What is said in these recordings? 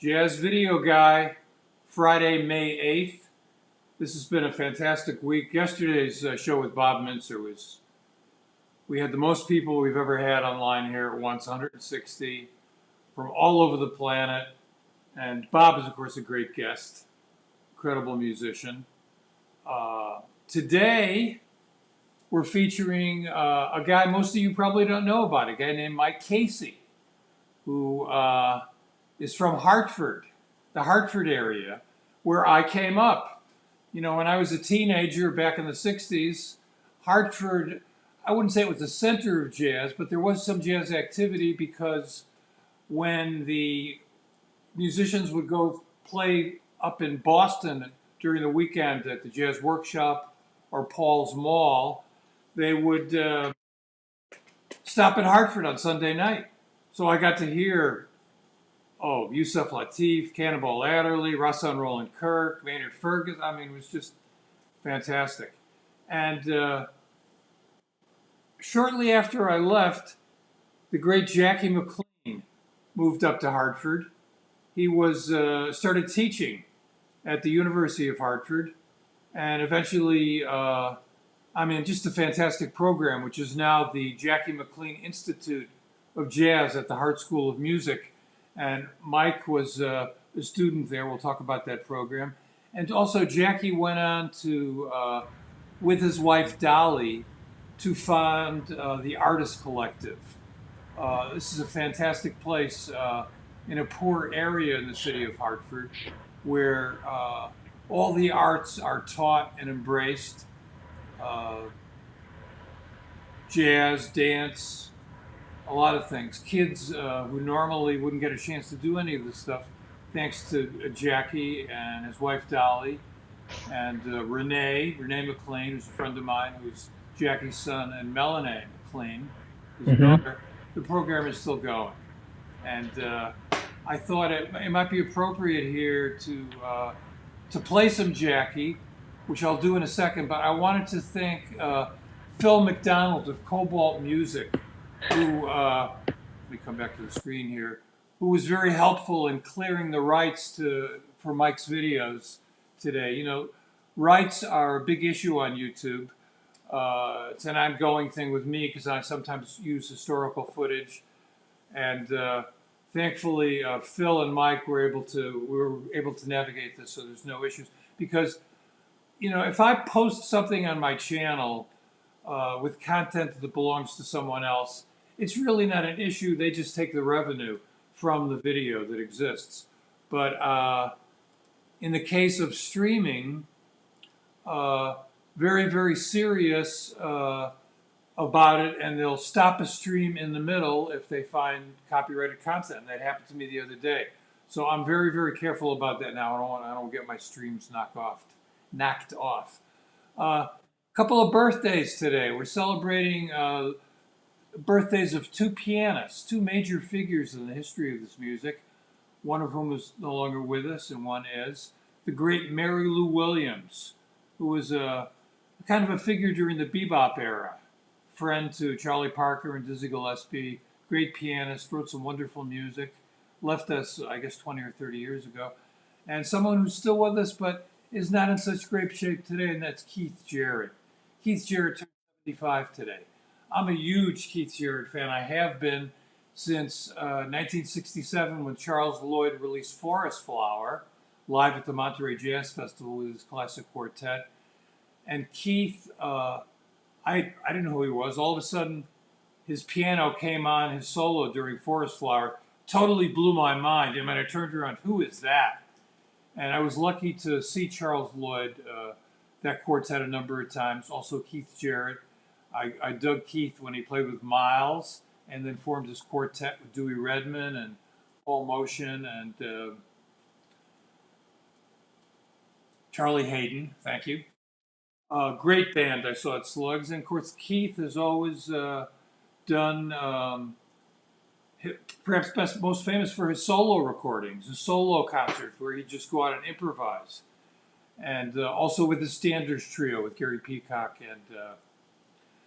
Jazz Video Guy, Friday, May 8th. This has been a fantastic week. Yesterday's show with Bob Mintzer we had the most people we've ever had online here at once, 160 from all over the planet. And Bob is, of course, a great guest, incredible musician. Today, we're featuring a guy most of you probably don't know about, a guy named Mike Casey, who is from Hartford, the Hartford area, where I came up. You know, when I was a teenager back in the 60s, Hartford, I wouldn't say it was the center of jazz, but there was some jazz activity because when the musicians would go play up in Boston during the weekend at the Jazz Workshop or Paul's Mall, they would stop in Hartford on Sunday night. So I got to hear, Yusef Lateef, Cannonball Adderley, Rahsaan Roland Kirk, Maynard Ferguson. I mean, it was just fantastic. And shortly after I left, the great Jackie McLean moved up to Hartford. He was started teaching at the University of Hartford, and eventually, just a fantastic program, which is now the Jackie McLean Institute of Jazz at the Hart School of Music. And Mike was a student there. We'll talk about that program. And also, Jackie went on to, with his wife Dolly, to found the Artist Collective. This is a fantastic place in a poor area in the city of Hartford where all the arts are taught and embraced. Jazz, dance, a lot of things. Kids who normally wouldn't get a chance to do any of this stuff, thanks to Jackie and his wife Dolly, and Renee McLean, who's a friend of mine, who's Jackie's son, and Melanie McLean, his daughter. The program is still going. And I thought it might be appropriate here to play some Jackie, which I'll do in a second, but I wanted to thank Phil McDonald of Cobalt Music, who, let me come back to the screen here, who was very helpful in clearing the rights for Mike's videos today. You know, rights are a big issue on YouTube. It's an ongoing thing with me because I sometimes use historical footage. And thankfully, Phil and Mike were able to navigate this, so there's no issues. Because, you know, if I post something on my channel with content that belongs to someone else, it's really not an issue. They just take the revenue from the video that exists. But in the case of streaming, very, very serious about it, and they'll stop a stream in the middle if they find copyrighted content. And that happened to me the other day. So I'm very, very careful about that now. I don't get my streams knocked off. A couple of birthdays today. We're celebrating birthdays of two pianists, two major figures in the history of this music, one of whom is no longer with us, and one is the great Mary Lou Williams, who was a kind of a figure during the bebop era, friend to Charlie Parker and Dizzy Gillespie, great pianist, wrote some wonderful music, left us, I guess, 20 or 30 years ago, and someone who's still with us but is not in such great shape today, and that's Keith Jarrett. Keith Jarrett turned 75 today. I'm a huge Keith Jarrett fan. I have been since 1967 when Charles Lloyd released Forest Flower live at the Monterey Jazz Festival with his classic quartet. And Keith, I didn't know who he was. All of a sudden, his piano came on, his solo during Forest Flower, totally blew my mind. I mean, I turned around, who is that? And I was lucky to see Charles Lloyd, that quartet a number of times. Also Keith Jarrett. I dug Keith when he played with Miles and then formed his quartet with Dewey Redman and Paul Motion and Charlie Hayden. Thank you. Great band I saw at Slugs. And of course, Keith has always done, perhaps most famous for his solo recordings, his solo concerts where he'd just go out and improvise. And also with the Standards Trio with Gary Peacock and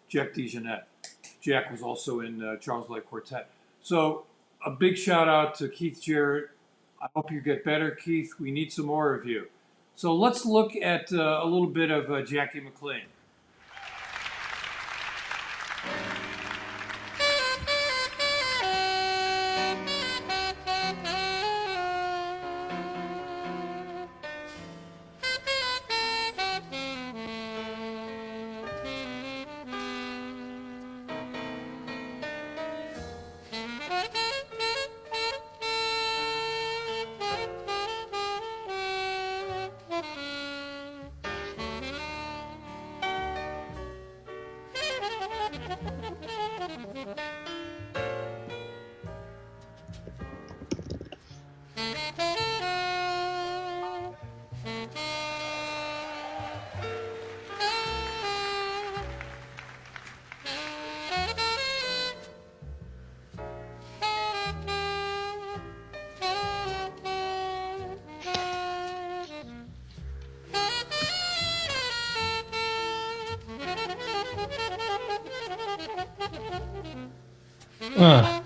Jack DeJohnette. Jack was also in Charles Lloyd Quartet. So a big shout out to Keith Jarrett, I hope you get better, Keith. We need some more of you. So let's look at a little bit of Jackie McLean. Uh.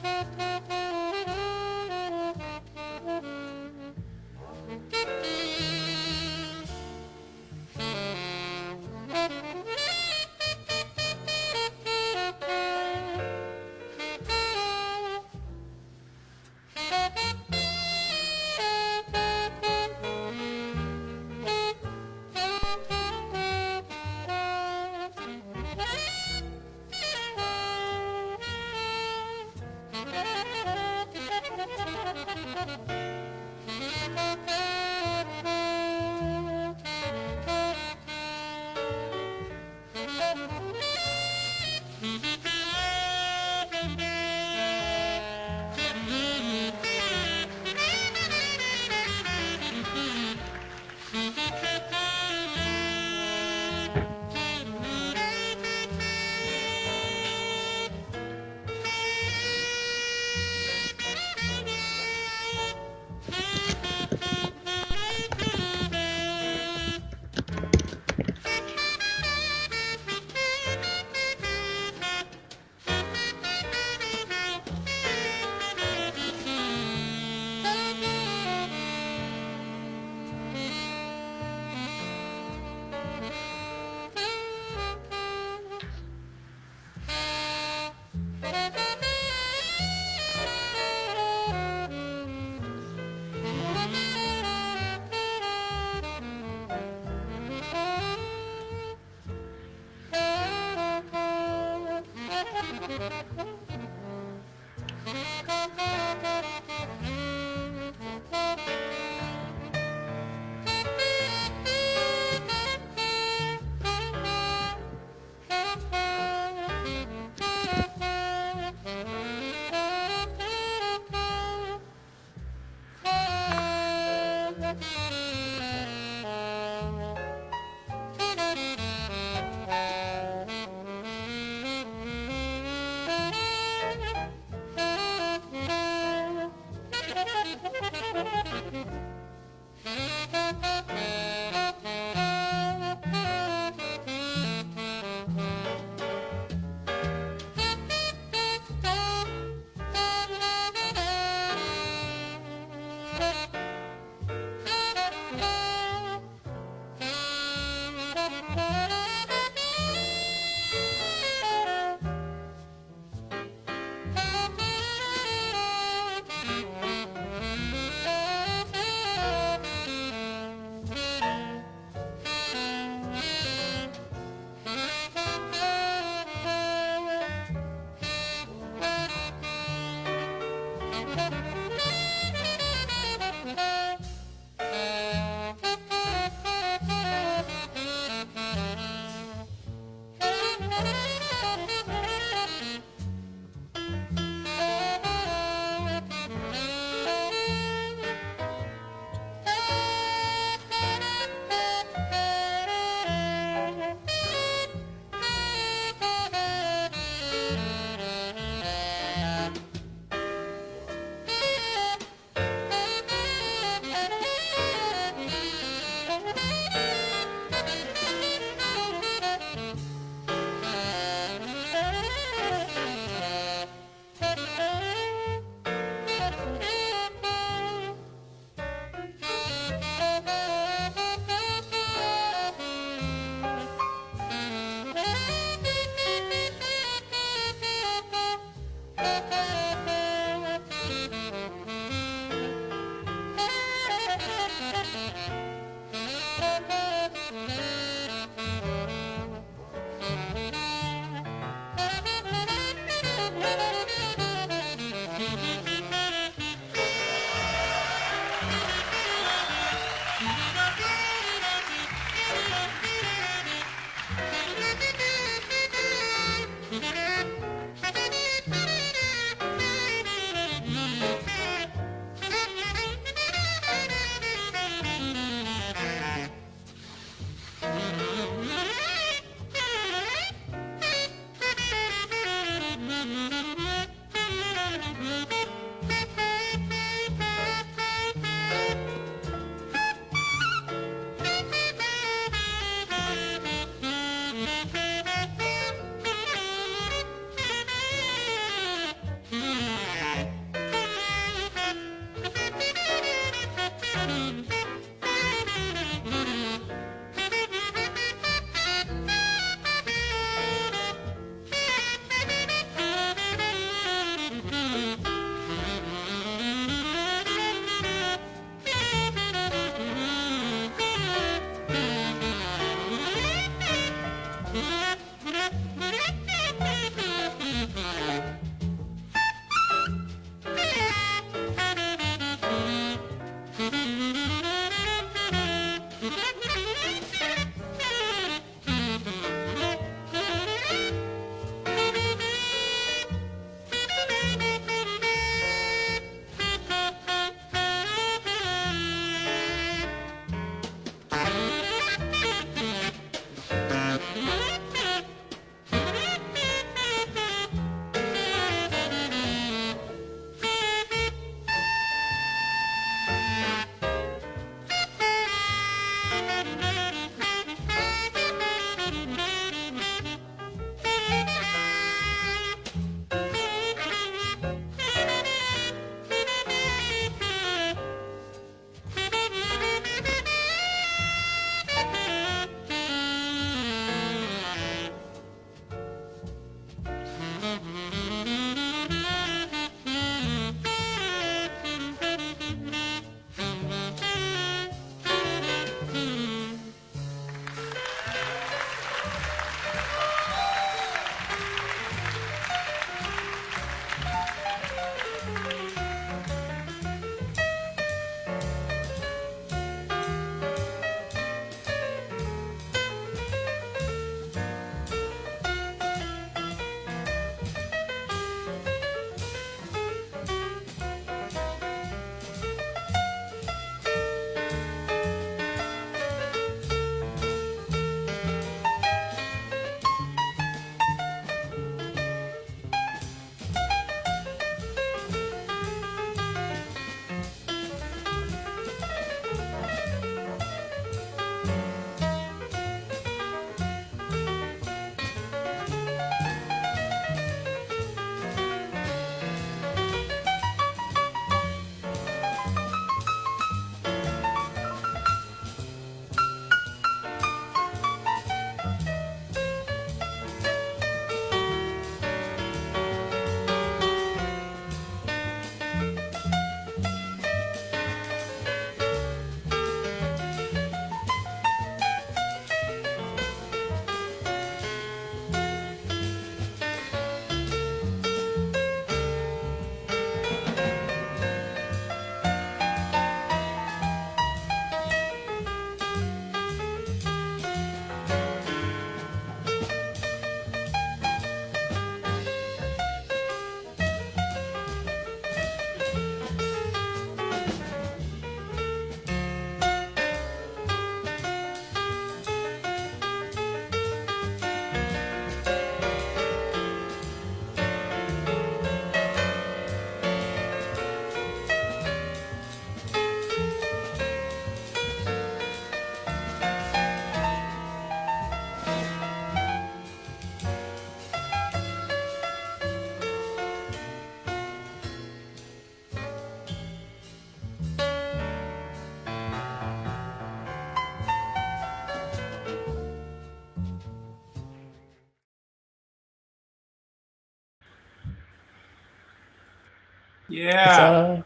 It's Yeah.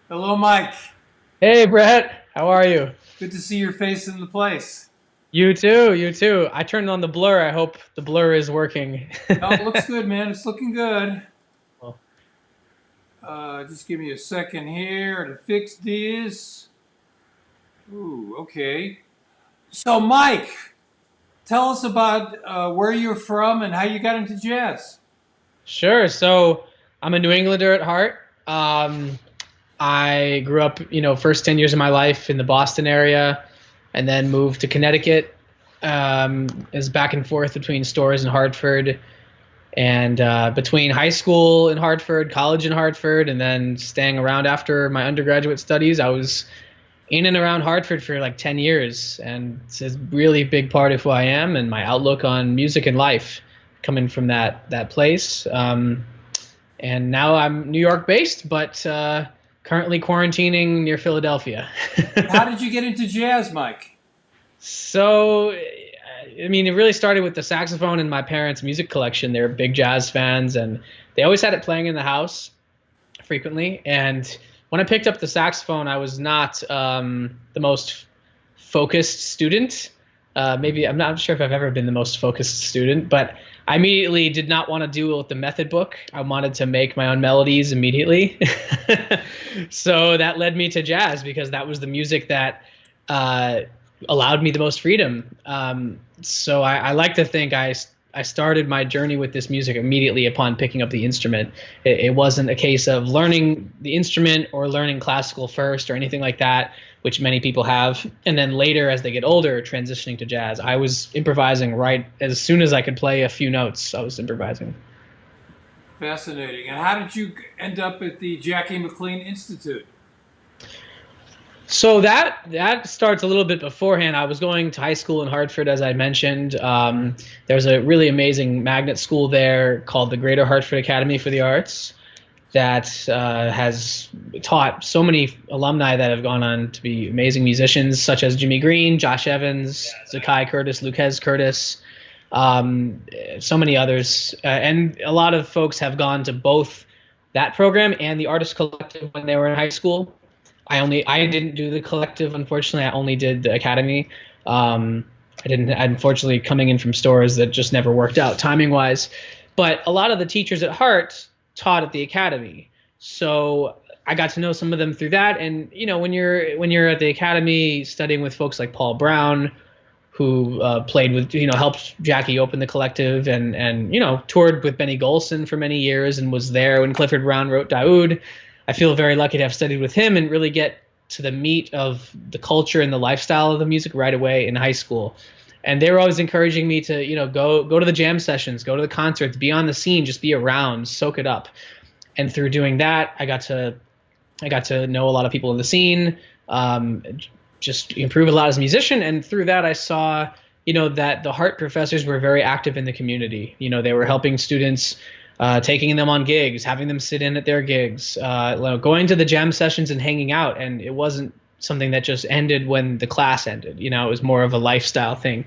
Hello, Mike. Hey Brett, how are you? Good to see your face in the place. You too, you too. I turned on the blur. I hope the blur is working. No, it looks good, man. It's looking good. Well, Just give me a second here to fix this. Ooh, okay. So, Mike, tell us about where you're from and how you got into jazz. Sure. So I'm a New Englander at heart. Um, I grew up, first 10 years of my life in the Boston area and then moved to Connecticut. Is back and forth between stores in Hartford and between high school in Hartford, college in Hartford, and then staying around after my undergraduate studies. I was in and around Hartford for like 10 years, and it's a really big part of who I am and my outlook on music and life coming from that place. And now I'm New York based, but currently quarantining near Philadelphia. How did you get into jazz, Mike? So, I mean, it really started with the saxophone in my parents' music collection. They're big jazz fans, and they always had it playing in the house frequently. And when I picked up the saxophone, I was not the most focused student. Maybe I'm not sure if I've ever been the most focused student, but I immediately did not want to deal with the method book. I wanted to make my own melodies immediately. So that led me to jazz because that was the music that uh, allowed me the most freedom. So I like to think I started my journey with this music immediately upon picking up the instrument. It wasn't a case of learning the instrument or learning classical first or anything like that, which many people have. And then later, as they get older, transitioning to jazz. I was improvising right as soon as I could play a few notes. I was improvising. Fascinating. And how did you end up at the Jackie McLean Institute? So that starts a little bit beforehand. I was going to high school in Hartford, as I mentioned. There's a really amazing magnet school there called the Greater Hartford Academy for the Arts that has taught so many alumni that have gone on to be amazing musicians, such as Jimmy Green, Josh Evans, Zakai Curtis, Lucas Curtis, so many others. And a lot of folks have gone to both that program and the Artist Collective when they were in high school. I didn't do the collective, unfortunately. I only did the academy. I didn't, unfortunately, coming in from stores that just never worked out timing wise. But a lot of the teachers at Hart taught at the academy, so I got to know some of them through that. And when you're at the academy studying with folks like Paul Brown, who played with, helped Jackie open the collective, and toured with Benny Golson for many years and was there when Clifford Brown wrote Daoud. I feel very lucky to have studied with him and really get to the meat of the culture and the lifestyle of the music right away in high school. And they were always encouraging me to, go to the jam sessions, go to the concerts, be on the scene, just be around, soak it up. And through doing that, I got to know a lot of people in the scene, just improve a lot as a musician. And through that, I saw, that the Hart professors were very active in the community. They were helping students, taking them on gigs, having them sit in at their gigs, going to the jam sessions and hanging out. And it wasn't something that just ended when the class ended. It was more of a lifestyle thing.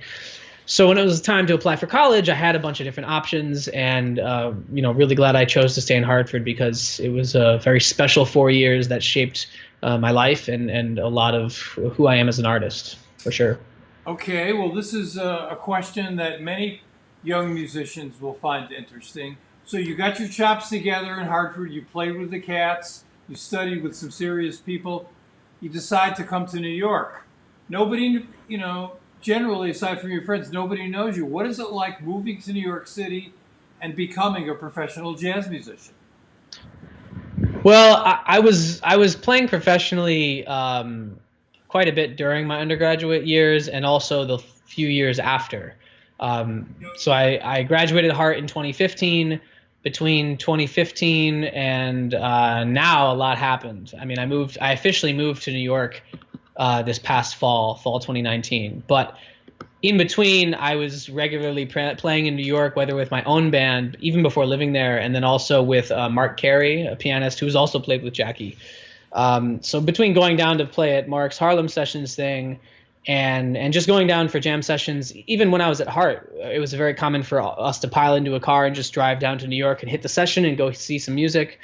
So when it was time to apply for college, I had a bunch of different options, and really glad I chose to stay in Hartford because it was a very special 4 years that shaped my life and a lot of who I am as an artist, for sure. Okay, well, this is a question that many young musicians will find interesting. So you got your chops together in Hartford, you played with the cats, you studied with some serious people, you decide to come to New York. Nobody, generally, aside from your friends, nobody knows you. What is it like moving to New York City and becoming a professional jazz musician? Well, I was playing professionally quite a bit during my undergraduate years and also the few years after. So I graduated Hart in 2015. Between 2015 and now, a lot happened. I mean, I officially moved to New York this past fall 2019. But in between, I was regularly playing in New York, whether with my own band, even before living there, and then also with Mark Carey, a pianist who's also played with Jackie. So between going down to play at Mark's Harlem Sessions thing and just going down for jam sessions, even when I was at Hart, it was very common for us to pile into a car and just drive down to New York and hit the session and go see some music.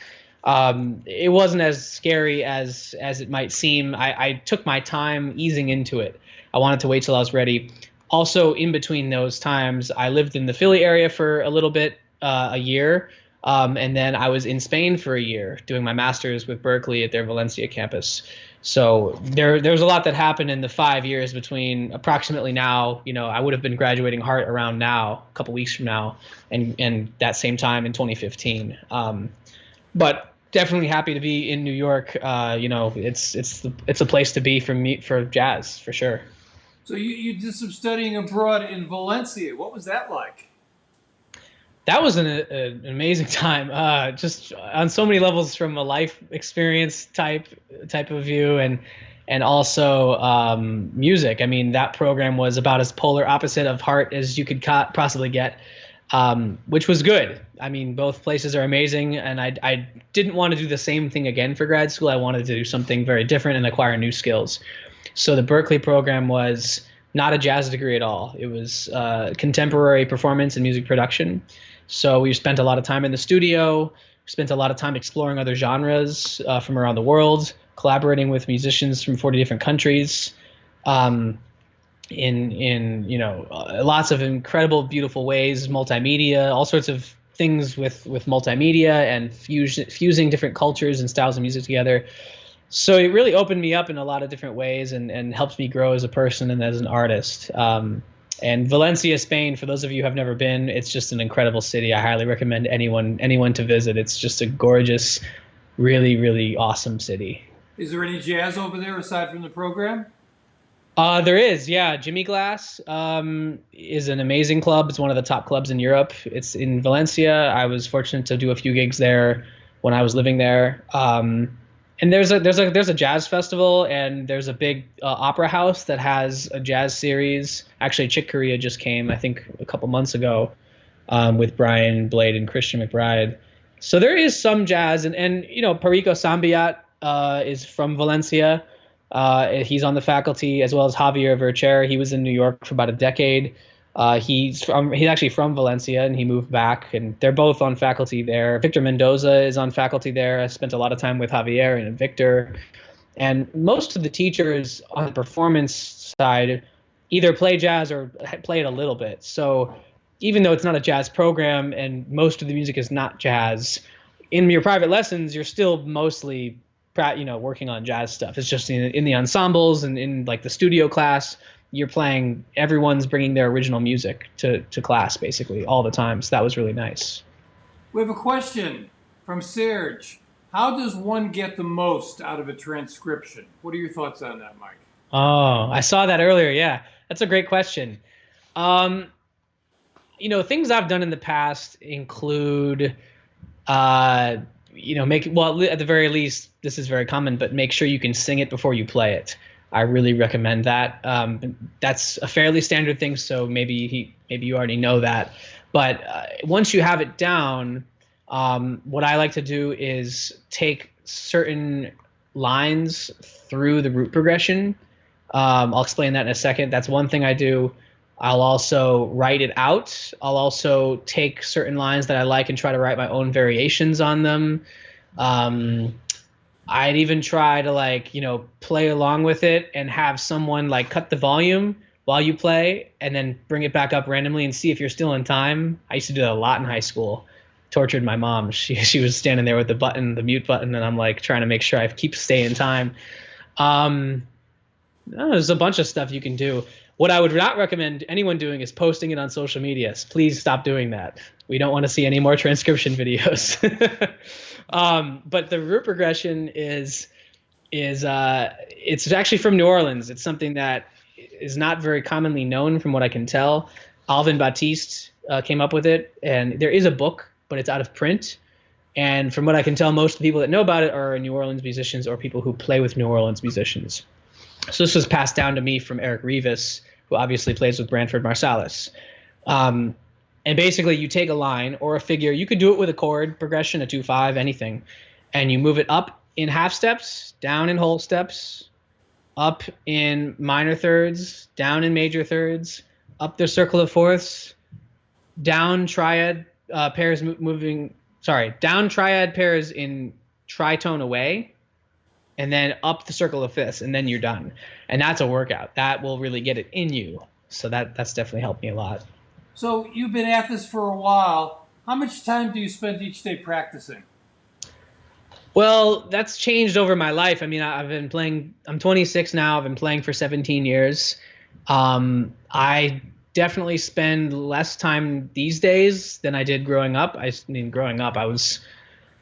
It wasn't as scary as it might seem. I took my time easing into it. I wanted to wait till I was ready. Also, in between those times, I lived in the Philly area for a little bit, a year, And then I was in Spain for a year doing my master's with Berkeley at their Valencia campus. So there's a lot that happened in the 5 years between approximately now. I would have been graduating Hart around now, a couple weeks from now, and that same time in 2015. But definitely happy to be in New York. It's a place to be for me for jazz for sure. So you did some studying abroad in Valencia. What was that like? That was an amazing time, just on so many levels, from a life experience type of view, and also music. I mean, that program was about as polar opposite of Heart as you could possibly get, which was good. I mean, both places are amazing, and I didn't want to do the same thing again for grad school. I wanted to do something very different and acquire new skills. So the Berkeley program was not a jazz degree at all. It was contemporary performance and music production. So we spent a lot of time in the studio, spent a lot of time exploring other genres from around the world, collaborating with musicians from 40 different countries, in lots of incredible, beautiful ways, multimedia, all sorts of things with multimedia and fusing different cultures and styles of music together. So it really opened me up in a lot of different ways and helped me grow as a person and as an artist. And Valencia, Spain, for those of you who have never been, it's just an incredible city. I highly recommend anyone to visit. It's just a gorgeous, really, really awesome city. Is there any jazz over there aside from the program? There is, yeah. Jimmy Glass is an amazing club. It's one of the top clubs in Europe. It's in Valencia. I was fortunate to do a few gigs there when I was living there. And there's a jazz festival, and there's a big opera house that has a jazz series. Actually, Chick Corea just came, I think, a couple months ago, with Brian Blade and Christian McBride. So there is some jazz, and Perico Sambiat is from Valencia. He's on the faculty, as well as Javier Vercher. He was in New York for about a decade. He's actually from Valencia, and he moved back, and they're both on faculty there. Victor Mendoza is on faculty there. I spent a lot of time with Javier and Victor, and most of the teachers on the performance side either play jazz or play it a little bit. So even though it's not a jazz program and most of the music is not jazz, in your private lessons you're still mostly working on jazz stuff. It's just in the ensembles and in like the studio class, you're playing, everyone's bringing their original music to class basically all the time. So that was really nice. We have a question from Serge. How does one get the most out of a transcription? What are your thoughts on that, Mike? Oh, I saw that earlier. Yeah, that's a great question. Things I've done in the past include, at the very least, this is very common, but make sure you can sing it before you play it. I really recommend that. That's a fairly standard thing, so maybe you already know that. But once you have it down, what I like to do is take certain lines through the root progression. I'll explain that in a second. That's one thing I do. I'll also write it out. I'll also take certain lines that I like and try to write my own variations on them. I'd even try to play along with it and have someone cut the volume while you play and then bring it back up randomly and see if you're still in time. I used to do that a lot in high school. Tortured my mom. She was standing there with the mute button, and I'm trying to make sure I keep staying in time. There's a bunch of stuff you can do. What I would not recommend anyone doing is posting it on social media. Please stop doing that. We don't want to see any more transcription videos. But the root progression is it's actually from New Orleans. It's something that is not very commonly known from what I can tell. Alvin Baptiste came up with it, and there is a book, but it's out of print. And from what I can tell, most of the people that know about it are New Orleans musicians or people who play with New Orleans musicians. So this was passed down to me from Eric Rivas, who obviously plays with Branford Marsalis. And basically you take a line or a figure. You could do it with a chord progression, a 2/5, anything. And you move it up in half steps, down in whole steps, up in minor thirds, down in major thirds, up the circle of fourths, down triad pairs down triad pairs in tritone away, and then up the circle of fifths, and then you're done. And that's a workout. That will really get it in you. So that's definitely helped me a lot. So you've been at this for a while. How much time do you spend each day practicing? Well, that's changed over my life. I mean, I've been playing, I'm 26 now. I've been playing for 17 years. I definitely spend less time these days than I did growing up. I mean, growing up, I was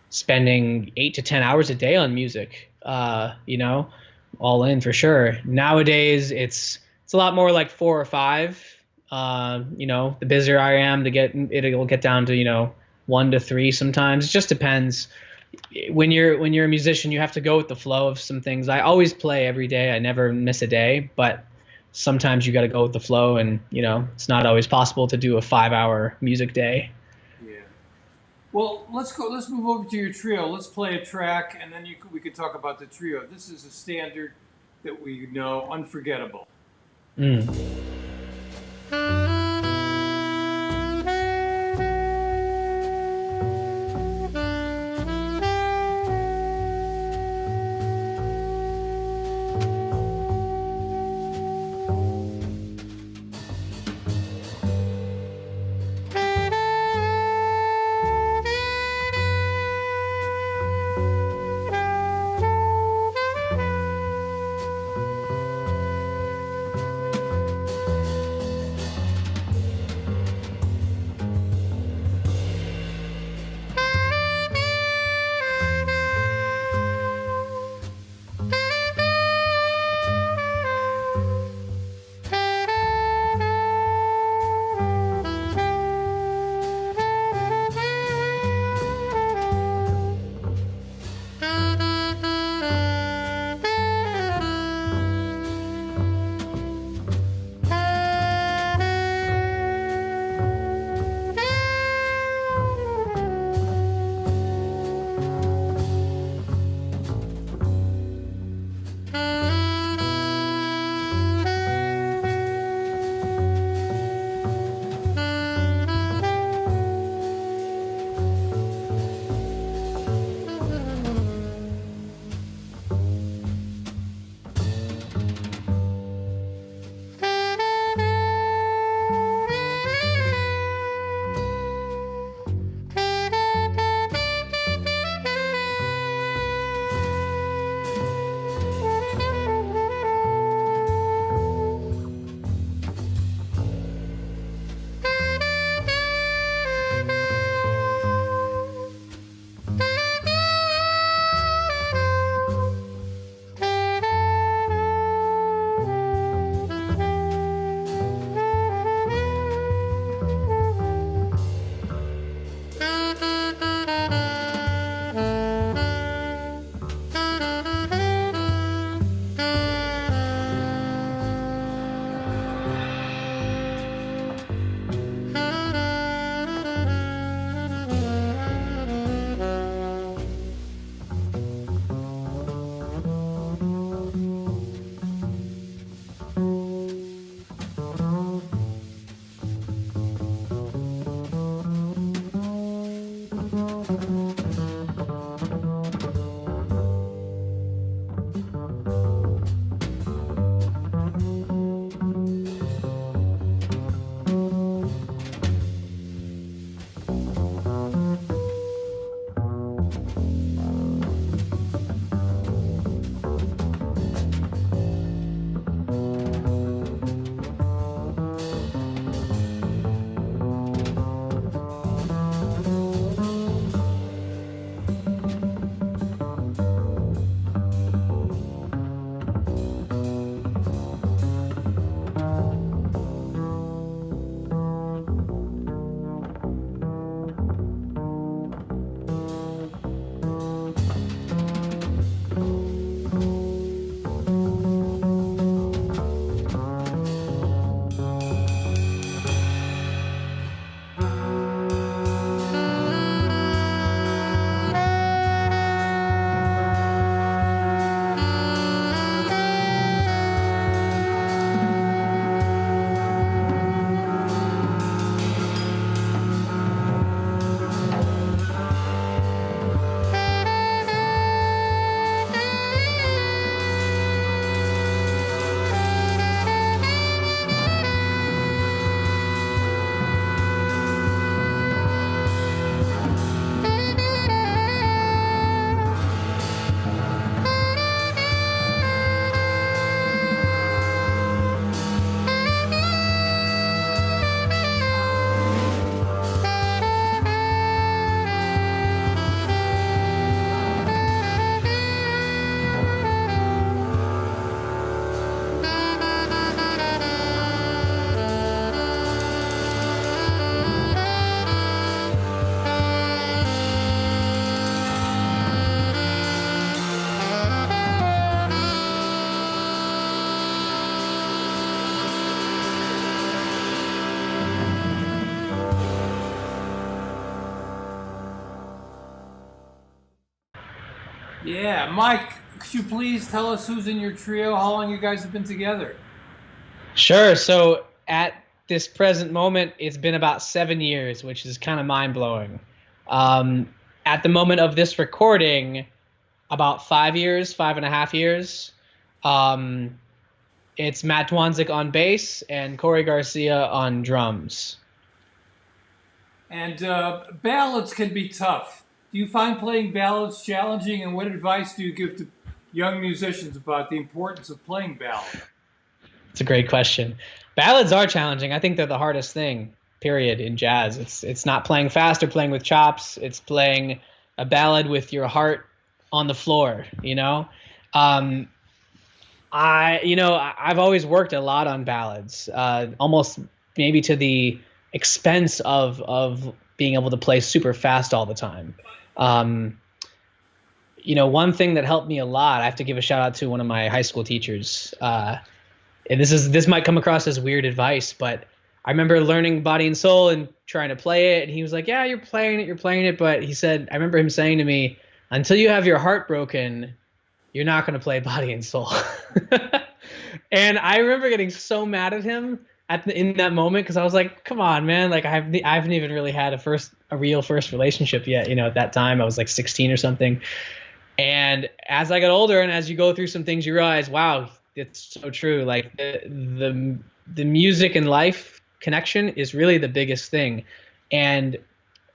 spending 8 to 10 hours a day on music, all in for sure. Nowadays, it's a lot more like 4 or 5. The busier I am, it'll get down to 1 to 3 sometimes. It just depends. When you're a musician, you have to go with the flow of some things. I always play every day. I never miss a day, but sometimes you got to go with the flow, and it's not always possible to do a 5-hour music day. Yeah. Well, let's go. Let's move over to your trio. Let's play a track, and then we could talk about the trio. This is a standard that we know, unforgettable. Mm. Yeah, Mike, could you please tell us who's in your trio? How long you guys have been together? Sure. So at this present moment, it's been about 7 years, which is kind of mind blowing. Um, at the moment of this recording, about 5 years, 5.5 years. Um, it's Matt Dwanzik on bass and Corey Garcia on drums. And ballads can be tough. Do you find playing ballads challenging? And what advice do you give to young musicians about the importance of playing ballads? It's a great question. Ballads are challenging. I think they're the hardest thing, period, in jazz. It's not playing fast or playing with chops. It's playing a ballad with your heart on the floor, you know? Um, I've always worked a lot on ballads, almost maybe to the expense of being able to play super fast all the time. Um, one thing that helped me a lot, I have to give a shout out to one of my high school teachers. And this might come across as weird advice, but I remember learning Body and Soul and trying to play it, and he was like, "Yeah, you're playing it," but he said, I remember him saying to me, "Until you have your heart broken, you're not going to play Body and Soul." And I remember getting so mad at him in that moment because I was like, "Come on, man! Like I haven't even really had a real first relationship yet. At that time I was like 16 or something." And as I got older and as you go through some things, you realize, wow, it's so true. Like the music and life connection is really the biggest thing. And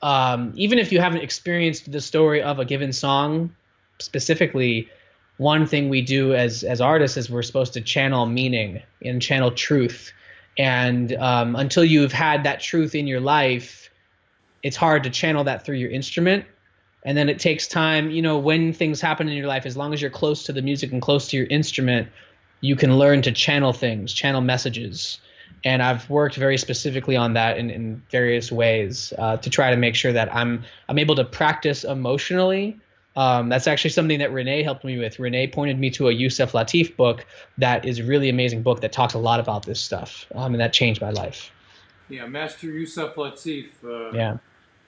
even if you haven't experienced the story of a given song specifically, one thing we do as artists is we're supposed to channel meaning and channel truth. And until you've had that truth in your life, it's hard to channel that through your instrument. And then it takes time, when things happen in your life, as long as you're close to the music and close to your instrument, you can learn to channel things, channel messages. And I've worked very specifically on that in various ways to try to make sure that I'm able to practice emotionally. That's actually something that Renee helped me with. Renee pointed me to a Yusef Lateef book that is a really amazing book that talks a lot about this stuff, and that changed my life. Yeah, Master Yusuf Lateef Yeah.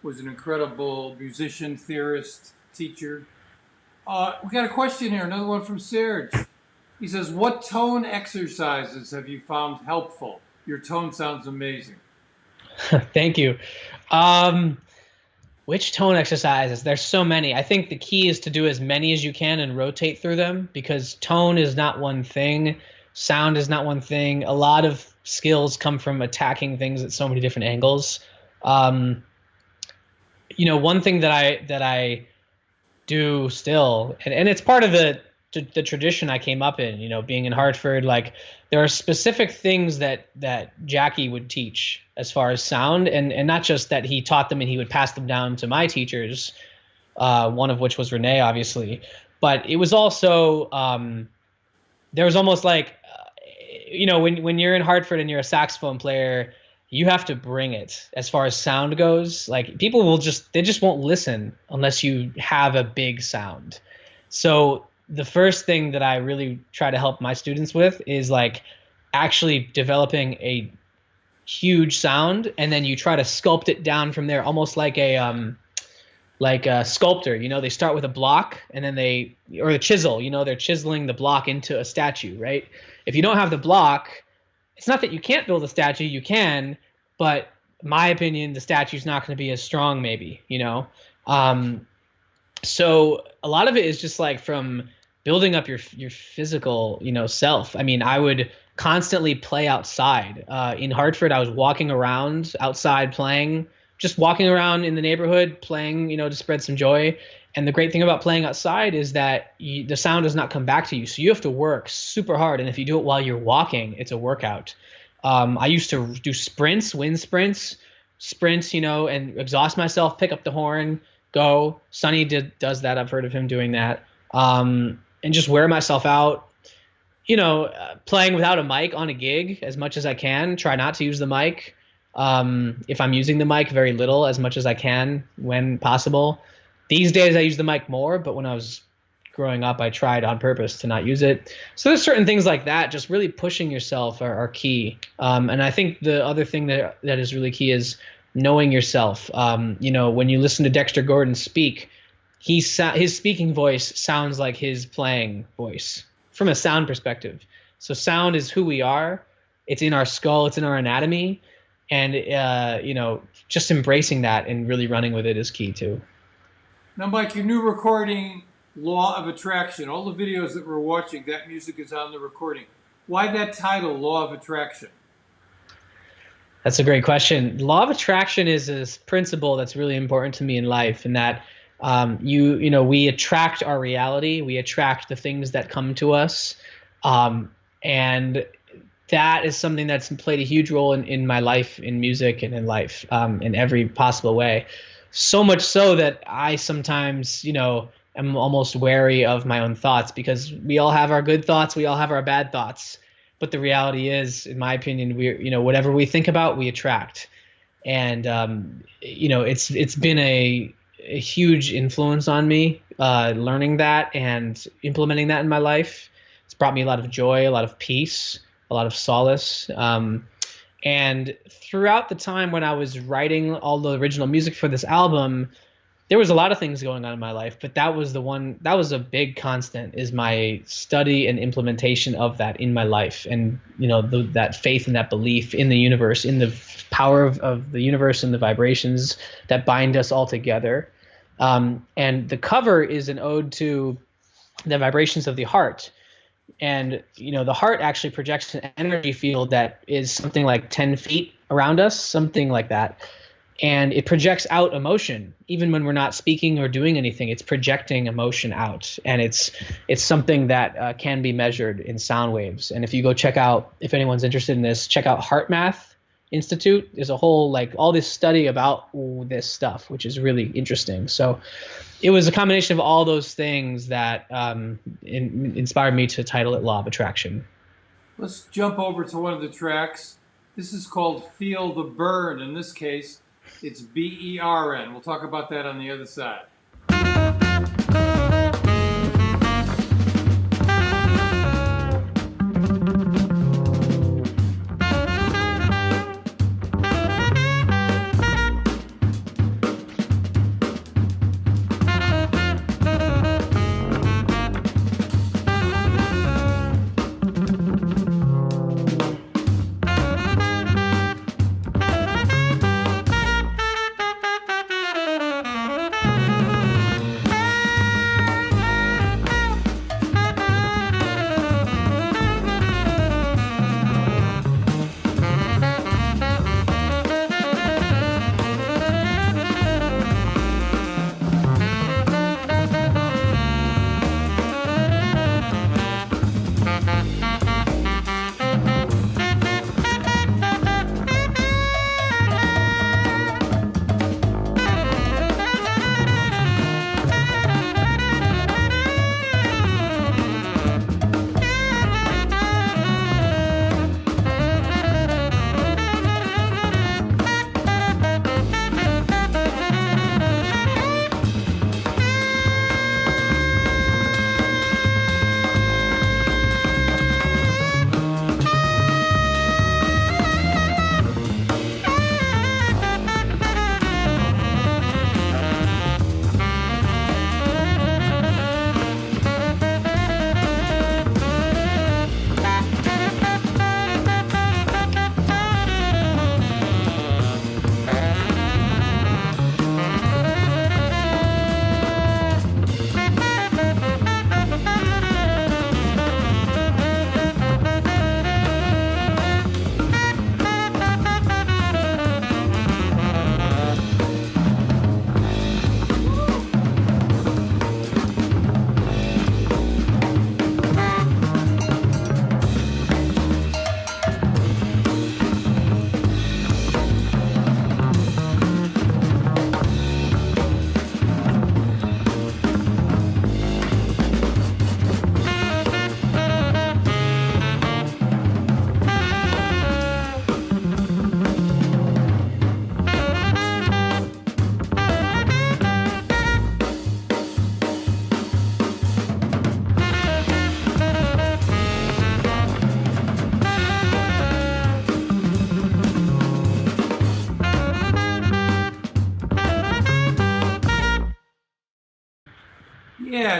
was an incredible musician, theorist, teacher. We got a question here, another one from Serge. He says, "What tone exercises have you found helpful? Your tone sounds amazing." Thank you. Um, which tone exercises? There's so many. I think the key is to do as many as you can and rotate through them because tone is not one thing. Sound is not one thing. A lot of skills come from attacking things at so many different angles. Um, one thing that I do still, and it's part of the tradition I came up in, being in Hartford, like there are specific things that Jackie would teach as far as sound, and not just that he taught them and he would pass them down to my teachers, one of which was Renee, obviously, but it was also there was almost like when you're in Hartford and you're a saxophone player, you have to bring it as far as sound goes. Like people they just won't listen unless you have a big sound. So the first thing that I really try to help my students with is like actually developing a huge sound, and then you try to sculpt it down from there, almost like a sculptor. They start with a block and then or a chisel. They're chiseling the block into a statue, right? If you don't have the block, it's not that you can't build a statue, you can, but in my opinion, the statue's not going to be as strong, maybe. So a lot of it is just like from building up your physical, self. I mean, I would constantly play outside. In Hartford, I was walking around outside playing, just walking around in the neighborhood playing, to spread some joy. And the great thing about playing outside is that the sound does not come back to you. So you have to work super hard. And if you do it while you're walking, it's a workout. I used to do sprints, wind sprints, and exhaust myself, pick up the horn, go. Sonny does that. I've heard of him doing that. And just wear myself out, playing without a mic on a gig as much as I can. Try not to use the mic. If I'm using the mic, very little, as much as I can when possible. These days I use the mic more, but when I was growing up, I tried on purpose to not use it. So there's certain things like that, just really pushing yourself are key. And I think the other thing that is really key is knowing yourself. When you listen to Dexter Gordon speak, his speaking voice sounds like his playing voice from a sound perspective. So sound is who we are. It's in our skull. It's in our anatomy, and just embracing that and really running with it is key too. Now, Mike, your new recording, Law of Attraction. All the videos that we're watching, that music is on the recording. Why that title, Law of Attraction? That's a great question. Law of attraction is this principle that's really important to me in life, and that we attract our reality. We attract the things that come to us, and that is something that's played a huge role in my life, in music, and in life, in every possible way. So much so that I sometimes, am almost wary of my own thoughts, because we all have our good thoughts, we all have our bad thoughts. But the reality is, in my opinion, whatever we think about, we attract. And it's been a huge influence on me, learning that and implementing that in my life. It's brought me a lot of joy, a lot of peace, a lot of solace. And throughout the time when I was writing all the original music for this album, there was a lot of things going on in my life, but that was a big constant, is my study and implementation of that in my life. And, that faith and that belief in the universe, in the power of the universe and the vibrations that bind us all together. And the cover is an ode to the vibrations of the heart. And, the heart actually projects an energy field that is something like 10 feet around us, something like that. And it projects out emotion. Even when we're not speaking or doing anything, it's projecting emotion out. And it's something that can be measured in sound waves. And if you go check out, if anyone's interested in this, check out Heart Math Institute. There's a whole, all this study about this stuff, which is really interesting. So it was a combination of all those things that inspired me to title it Law of Attraction. Let's jump over to one of the tracks. This is called Feel the Burn. In this case, it's BERN. We'll talk about that on the other side.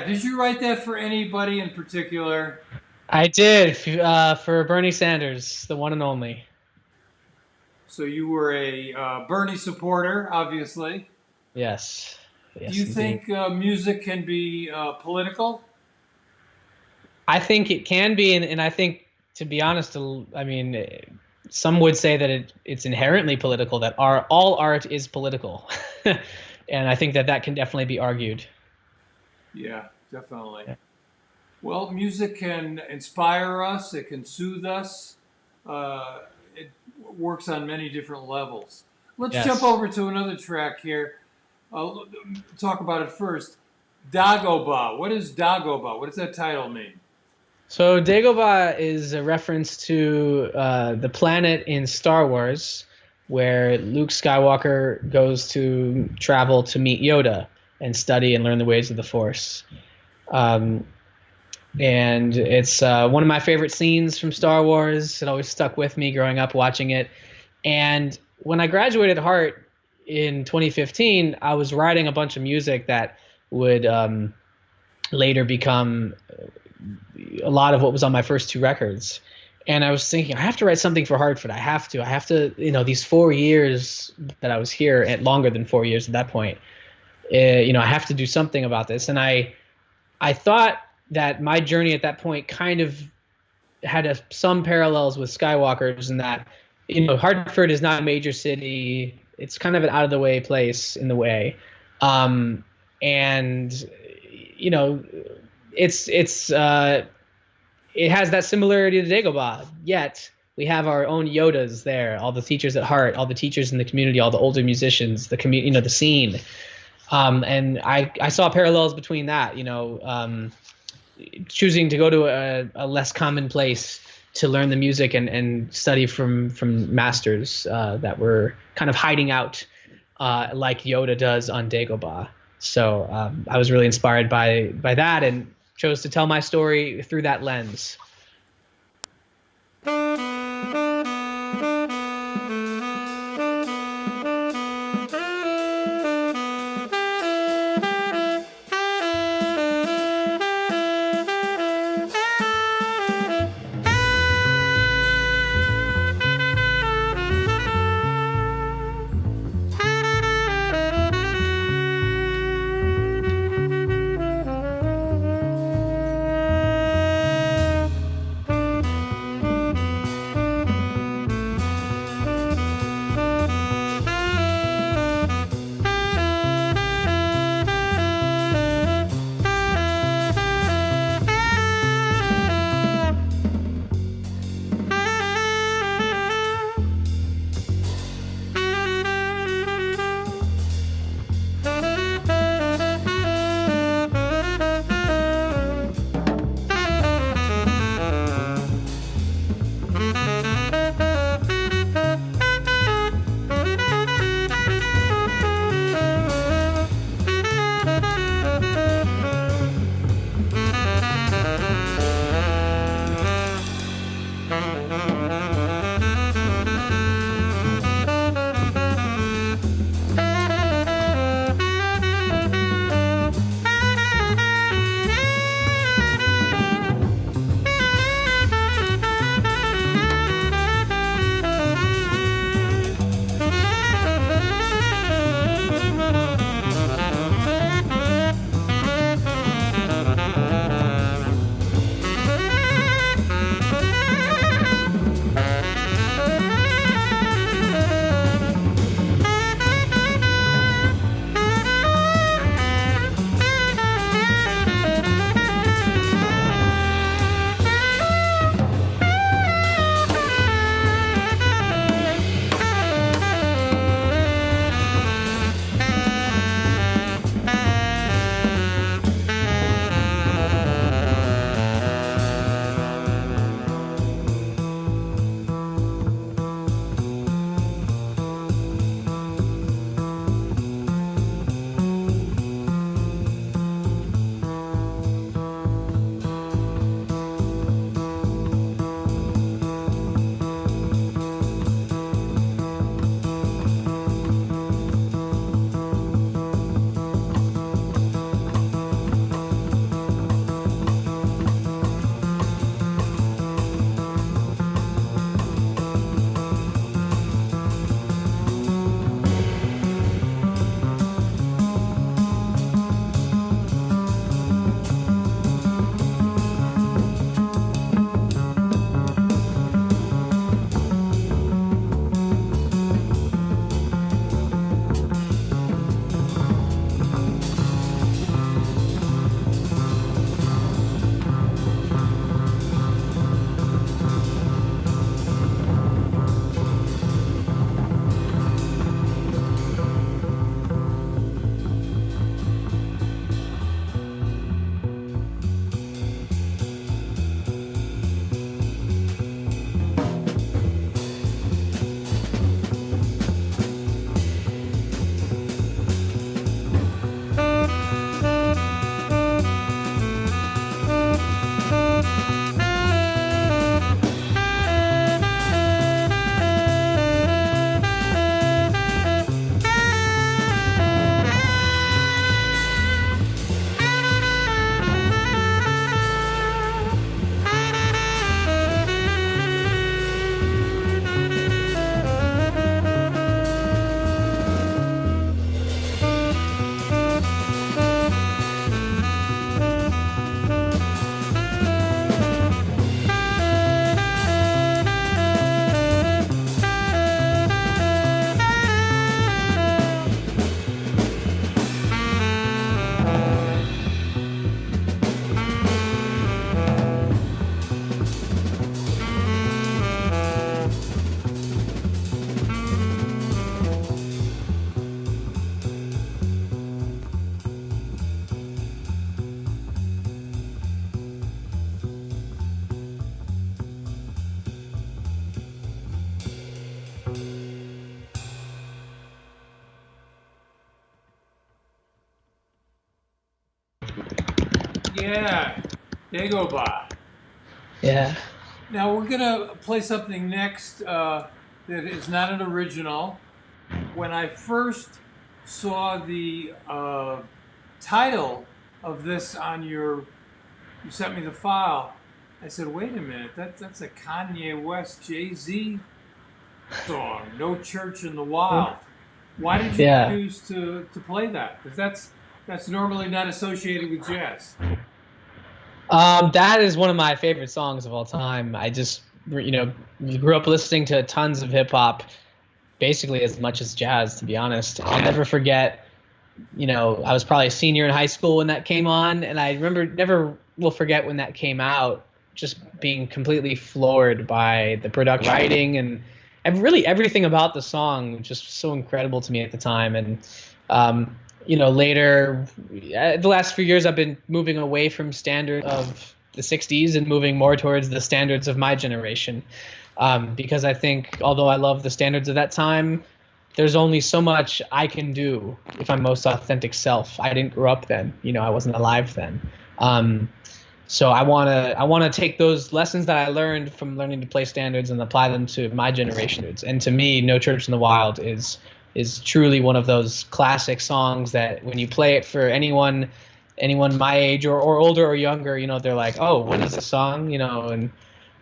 that? Did you write that for anybody in particular? I did for Bernie Sanders, the one and only. So you were a Bernie supporter, obviously. Yes, Do yes, you indeed. think music can be political? I think it can be, and I think, to be honest, I mean, some would say that it's inherently political. That all art is political, and I think that that can definitely be argued. Yeah, definitely. Yeah. Well, music can inspire us, it can soothe us, it works on many different levels. Let's jump Yes. over to another track here. Uh, Talk about it first. Dagobah. What is Dagobah? What does that title mean? So Dagobah is a reference to the planet in Star Wars, where Luke Skywalker goes to travel to meet Yoda and study and learn the ways of the Force. Um, and it's one of my favorite scenes from Star Wars. It always stuck with me growing up watching it. And when I graduated Heart in 2015, I was writing a bunch of music that would later become a lot of what was on my first two records. And I was thinking, I have to write something for Hartford. I have to, these 4 years that I was here, and longer than 4 years at that point, I have to do something about this. And I thought that my journey at that point kind of had some parallels with Skywalker's, in that, Hartford is not a major city. It's kind of an out of the way place in the way. And, you know, it has that similarity to Dagobah, yet we have our own Yodas there, all the teachers at Heart, all the teachers in the community, all the older musicians, the community, the scene. And I saw parallels between that, choosing to go to a less common place to learn the music and study from masters that were kind of hiding out, like Yoda does on Dagobah. So I was really inspired by that, and chose to tell my story through that lens. Yeah, Dagobah. Yeah. Now we're gonna play something next that is not an original. When I first saw the title of this on you sent me the file. I said, wait a minute, that's a Kanye West Jay-Z song, "No Church in the Wild." Why did you Yeah. choose to play that? Because that's normally not associated with jazz. That is one of my favorite songs of all time. I just, grew up listening to tons of hip hop, basically as much as jazz, to be honest. I'll never forget, I was probably a senior in high school when that came on, and I remember never will forget when that came out, just being completely floored by the production, writing, and really everything about the song, just so incredible to me at the time. And later, the last few years, I've been moving away from standard of the 60s and moving more towards the standards of my generation. Because I think, although I love the standards of that time, there's only so much I can do if I'm most authentic self. I didn't grow up then, I wasn't alive then. So I wanna take those lessons that I learned from learning to play standards and apply them to my generation. And to me, No Church in the Wild is truly one of those classic songs that when you play it for anyone my age or older or younger, they're like, oh, what is this song? And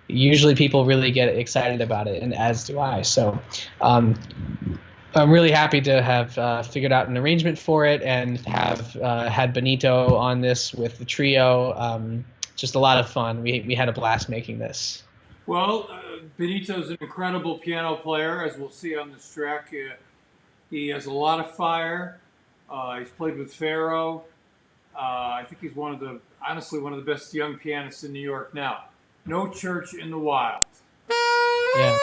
usually people really get excited about it, and as do I. So I'm really happy to have figured out an arrangement for it and have had Benito on this with the trio. Just a lot of fun. We had a blast making this. Well, Benito's an incredible piano player, as we'll see on this track. He has a lot of fire. He's played with Pharaoh. I think he's honestly one of the best young pianists in New York now. No Church in the Wild. Yeah.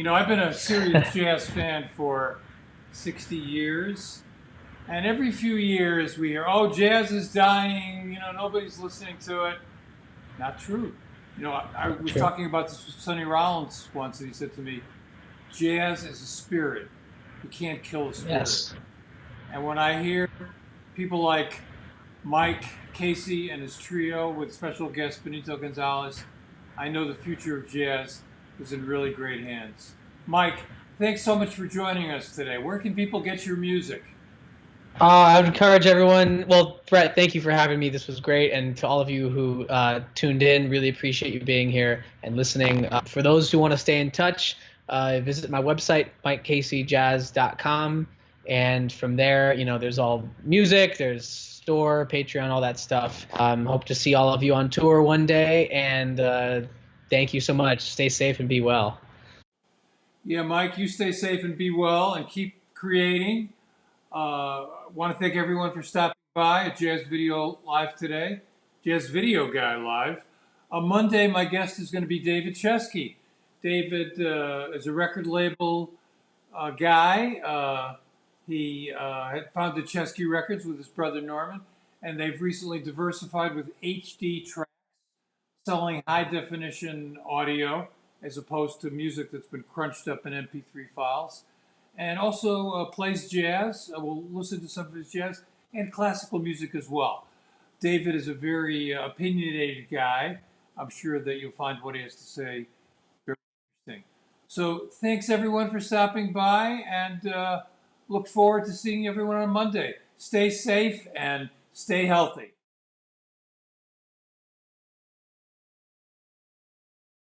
You know, I've been a serious jazz fan for 60 years. And every few years we hear, oh, jazz is dying. You know, nobody's listening to it. Not true. You know, I was True. talking about this with Sonny Rollins once, and he said to me, jazz is a spirit. You can't kill a spirit. Yes. And when I hear people like Mike Casey and his trio with special guest Benito Gonzalez, I know the future of jazz is in really great hands. Mike, thanks so much for joining us today. Where can people get your music? I would encourage everyone. Well, Brett, thank you for having me. This was great, and to all of you who tuned in, really appreciate you being here and listening. For those who want to stay in touch, visit my website, mikecaseyjazz.com, and from there, there's all music, there's store, Patreon, all that stuff. Hope to see all of you on tour one day, and thank you so much. Stay safe and be well. Yeah, Mike, you stay safe and be well and keep creating. Want to thank everyone for stopping by at Jazz Video Live today. Jazz Video Guy Live. On Monday, my guest is going to be David Chesky. David is a record label guy. He had founded Chesky Records with his brother Norman, and they've recently diversified with HD tracks, selling high definition audio as opposed to music that's been crunched up in MP3 files. And also plays jazz. We'll listen to some of his jazz and classical music as well. David is a very opinionated guy. I'm sure that you'll find what he has to say very interesting. So thanks everyone for stopping by, and look forward to seeing everyone on Monday. Stay safe and stay healthy.